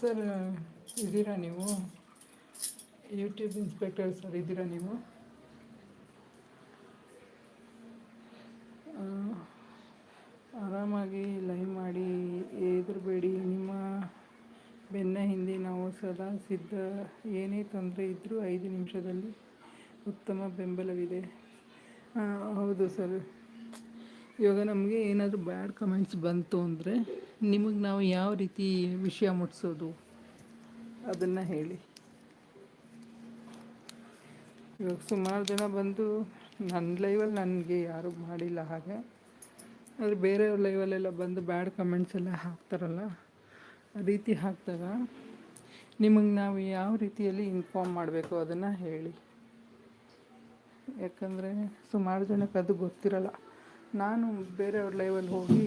Sir, ಇದ್ದೀರಾ ನೀವು? YouTube inspector sir ಇದ್ದೀರಾ ನೀವು? ಆರಾಮಾಗಿ ಲೈವ್ ಮಾಡಿ, ಹೆದರಬೇಡಿ. ನಿಮ್ಮ ಬೆನ್ನ ಹಿಂದೆ ನಾವು ಸದಾ ಸಿದ್ಧ. ಏನೇ ತೊಂದರೆ ಇದ್ದರೂ 5 ನಿಮಿಷದಲ್ಲಿ ಉತ್ತಮ ಬೆಂಬಲವಿದೆ. ಹೌದು ಸರ್. ಇವಾಗ ನಮಗೆ ಏನಾದರೂ ಬ್ಯಾಡ್ ಕಮೆಂಟ್ಸ್ ಬಂತು ಅಂದರೆ ನಿಮಗೆ ನಾವು ಯಾವ ರೀತಿ ವಿಷಯ ಮುಟ್ಟಿಸೋದು ಅದನ್ನು ಹೇಳಿ. ಇವಾಗ ಸುಮಾರು ಜನ ಬಂದು ನನ್ನ ಲೈವಲ್ಲಿ ನನಗೆ ಯಾರೂ ಮಾಡಿಲ್ಲ ಹಾಗೆ. ಆದರೆ ಬೇರೆಯವ್ರ ಲೈವಲ್ಲೆಲ್ಲ ಬಂದು ಬ್ಯಾಡ್ ಕಮೆಂಟ್ಸ್ ಎಲ್ಲ ಹಾಕ್ತಾರಲ್ಲ, ಆ ರೀತಿ ಹಾಕಿದಾಗ ನಿಮಗೆ ನಾವು ಯಾವ ರೀತಿಯಲ್ಲಿ ಇನ್ಫಾರ್ಮ್ ಮಾಡಬೇಕು ಅದನ್ನು ಹೇಳಿ. ಯಾಕಂದರೆ ಸುಮಾರು ಜನಕ್ಕೆ ಅದು ಗೊತ್ತಿರಲ್ಲ. ನಾನು ಬೇರೆಯವ್ರ ಲೈವಲ್ಲಿ ಹೋಗಿ